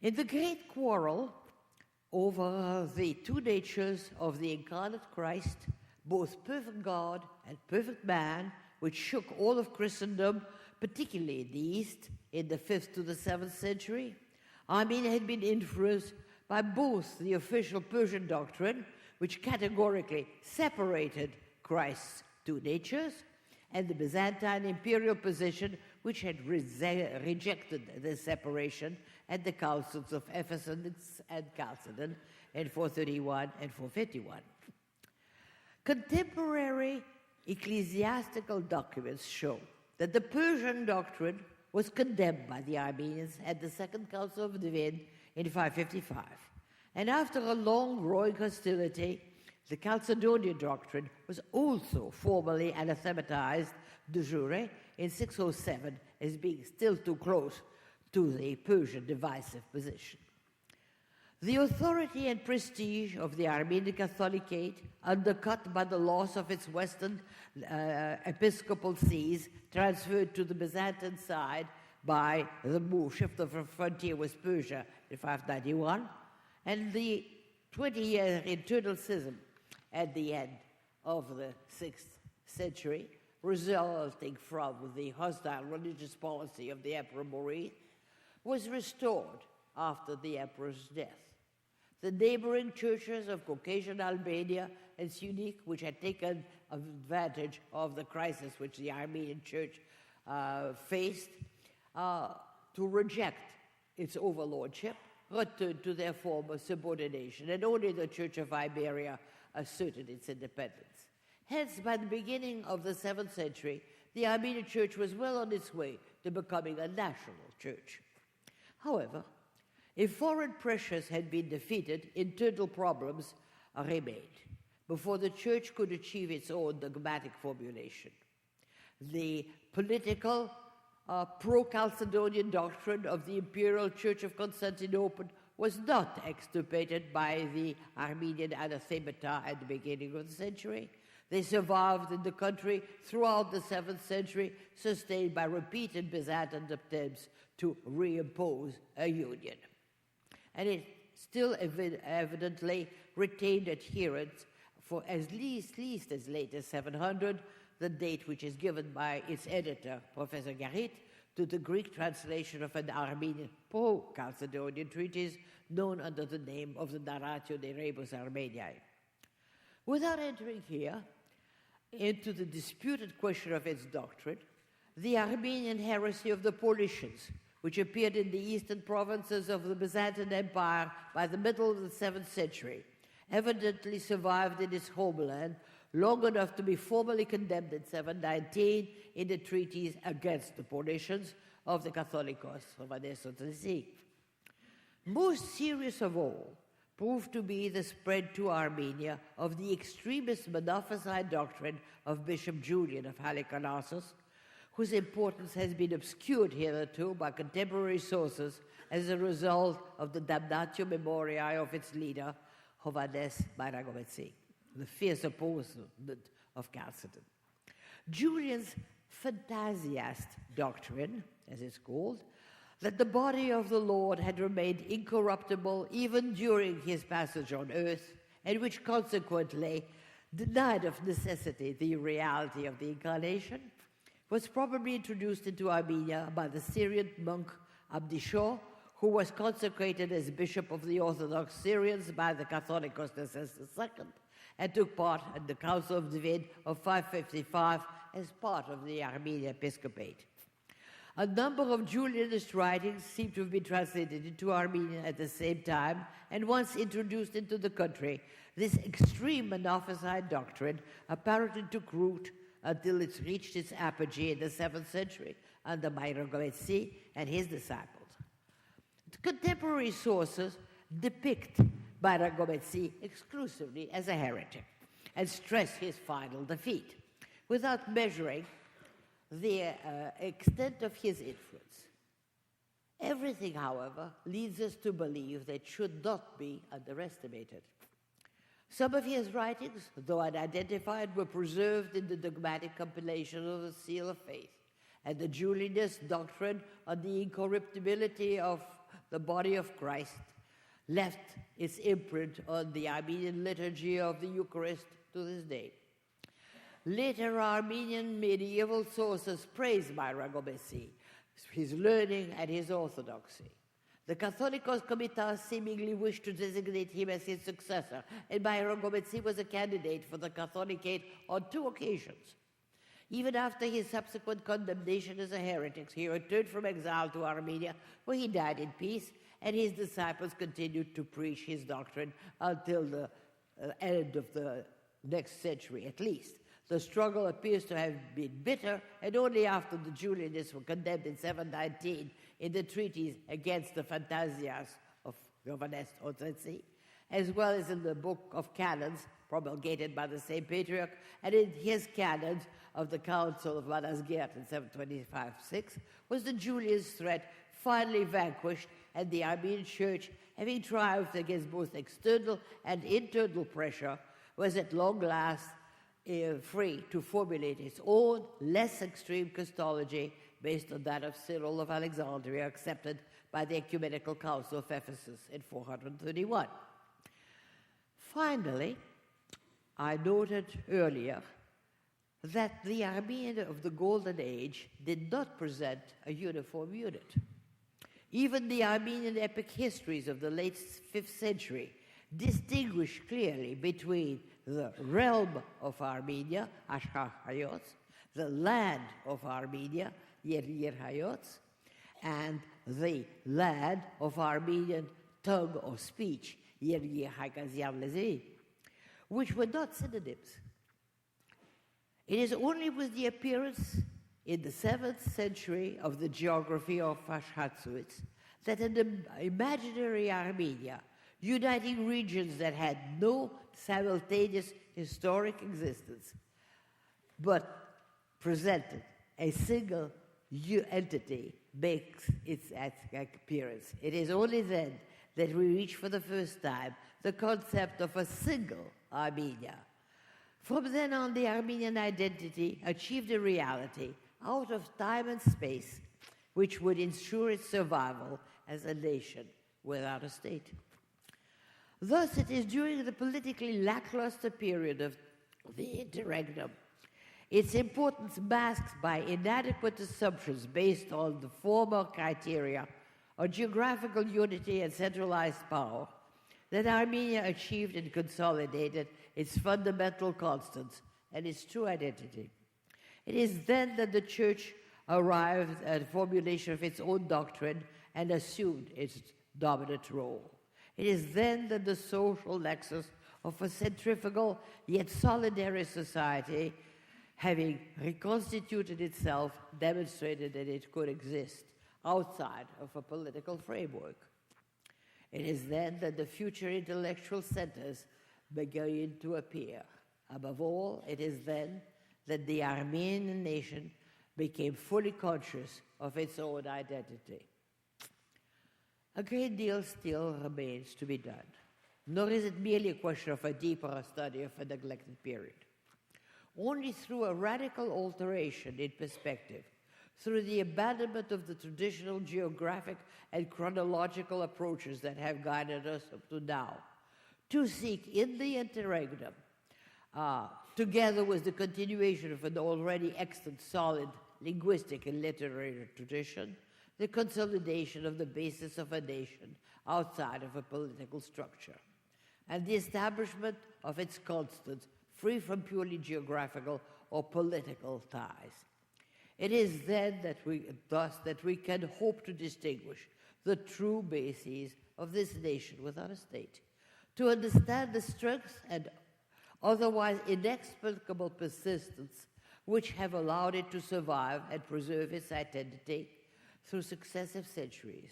In the great quarrel over the two natures of the incarnate Christ, both perfect God and perfect man, which shook all of Christendom, particularly in the East, in the 5th to the 7th century, Armenia had been influenced by both the official Persian doctrine, which categorically separated Christ's two natures, and the Byzantine imperial position, which had rejected this separation at the councils of Ephesus and Chalcedon in 431 and 451. Contemporary ecclesiastical documents show that the Persian doctrine was condemned by the Armenians at the Second Council of Revue in 555. And after a long growing hostility, the Chalcedonian doctrine was also formally anathematized de jure in 607 as being still too close to the Persian divisive position. The authority and prestige of the Armenian Catholicate, undercut by the loss of its western episcopal sees, transferred to the Byzantine side by the shift of the frontier with Persia in 591, and the 20-year internal schism at the end of the 6th century, resulting from the hostile religious policy of the Emperor Maurice, was restored after the emperor's death. The neighboring churches of Caucasian Albania and Syunik, which had taken advantage of the crisis which the Armenian church faced, to reject its overlordship, returned to their former subordination, and only the Church of Iberia asserted its independence. Hence, by the beginning of the 7th century, the Armenian church was well on its way to becoming a national church. However, if foreign pressures had been defeated, internal problems remained before the church could achieve its own dogmatic formulation. The political pro-Chalcedonian doctrine of the Imperial Church of Constantinople was not extirpated by the Armenian anathemata at the beginning of the century. They survived in the country throughout the 7th century, sustained by repeated Byzantine attempts to reimpose a union. And it still evidently retained adherents for at least as late as 700, the date which is given by its editor, Professor Garit, to the Greek translation of an Armenian pro-Chalcedonian treatise known under the name of the Narratio de Rebus Armeniae. Without entering here into the disputed question of its doctrine, the Armenian heresy of the Paulicians, which appeared in the eastern provinces of the Byzantine Empire by the middle of the 7th century, evidently survived in its homeland long enough to be formally condemned in 719 in the treaties against the Paulicians of the Catholicos of Avedissian. Most serious of all proved to be the spread to Armenia of the extremist Monophysite doctrine of Bishop Julian of Halicarnassus, whose importance has been obscured hitherto by contemporary sources as a result of the damnatio memoriae of its leader, Hovhannes Bayragometsi, the fierce opponent of Chalcedon. Julian's fantasiast doctrine, as it's called, that the body of the Lord had remained incorruptible even during his passage on earth, and which consequently denied of necessity the reality of the incarnation, was probably introduced into Armenia by the Syrian monk Abdishor, who was consecrated as bishop of the Orthodox Syrians by the Catholicos II, and took part in the Council of David of 555 as part of the Armenian episcopate. A number of Julianist writings seem to have been translated into Armenian at the same time, and once introduced into the country, this extreme Monophysite doctrine apparently took root until it reached its apogee in the 7th century under Bayragometsi and his disciples. Contemporary sources depict Bayragometsi exclusively as a heretic and stress his final defeat, without measuring the extent of his influence. Everything, however, leads us to believe that should not be underestimated. Some of his writings, though unidentified, were preserved in the dogmatic compilation of the Seal of Faith, and the Julianist doctrine on the incorruptibility of the body of Christ, left its imprint on the Armenian liturgy of the Eucharist to this day. Later Armenian medieval sources praise Myragomesi, his learning and his orthodoxy. The Catholicos Comitas seemingly wished to designate him as his successor, and Myragomesi was a candidate for the Catholicate on 2 occasions. Even after his subsequent condemnation as a heretic, he returned from exile to Armenia, where he died in peace, and his disciples continued to preach his doctrine until the end of the next century, at least. The struggle appears to have been bitter, and only after the Julianists were condemned in 719 in the treaties against the fantasias of Governess Otsetsi, as well as in the Book of Canons promulgated by the same patriarch, and in his canons of the Council of Manasgert in 725-6, was the Julian's threat finally vanquished, and the Armenian Church, having triumphed against both external and internal pressure, was at long last free to formulate its own, less extreme Christology based on that of Cyril of Alexandria, accepted by the Ecumenical Council of Ephesus in 431. Finally, I noted earlier that the Armenian of the Golden Age did not present a uniform unit. Even the Armenian epic histories of the late 5th century distinguish clearly between the realm of Armenia, Ashar-Hayots, the land of Armenia, Yer-Hayots, and the land of Armenian tongue or speech, Yer-Haikazian-Lezi, which were not synonyms. It is only with the appearance in the 7th century of the geography of Ashhatsuits that an imaginary Armenia, uniting regions that had no simultaneous historic existence, but presented a single entity, makes its appearance. It is only then that we reach for the first time the concept of a single Armenia. From then on, the Armenian identity achieved a reality out of time and space, which would ensure its survival as a nation without a state. Thus, it is during the politically lackluster period of the interregnum, its importance masked by inadequate assumptions based on the former criteria of geographical unity and centralized power, that Armenia achieved and consolidated its fundamental constants and its true identity. It is then that the Church arrived at the formulation of its own doctrine and assumed its dominant role. It is then that the social nexus of a centrifugal yet solidary society, having reconstituted itself, demonstrated that it could exist outside of a political framework. It is then that the future intellectual centers begin to appear. Above all, it is then that the Armenian nation became fully conscious of its own identity. A great deal still remains to be done, nor is it merely a question of a deeper study of a neglected period. Only through a radical alteration in perspective, through the abandonment of the traditional geographic and chronological approaches that have guided us up to now, to seek in the interregnum, together with the continuation of an already extant solid linguistic and literary tradition, the consolidation of the basis of a nation outside of a political structure, and the establishment of its constants free from purely geographical or political ties. It is then that we can hope to distinguish the true bases of this nation without a state, to understand the strengths and otherwise inexplicable persistence which have allowed it to survive and preserve its identity through successive centuries.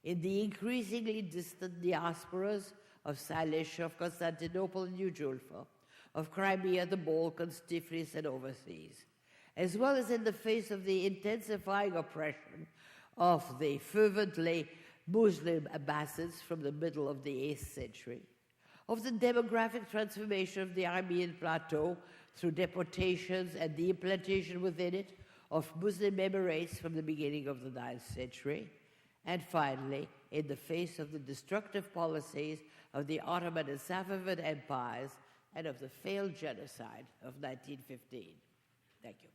In the increasingly distant diasporas of Cilicia, of Constantinople and New Julfa, of Crimea, the Balkans, Tiflis, and overseas, as well as in the face of the intensifying oppression of the fervently Muslim Abbasids from the middle of the 8th century, of the demographic transformation of the Armenian plateau through deportations and the implantation within it of Muslim Emirates from the beginning of the 9th century, and finally, in the face of the destructive policies of the Ottoman and Safavid empires and of the failed genocide of 1915. Thank you.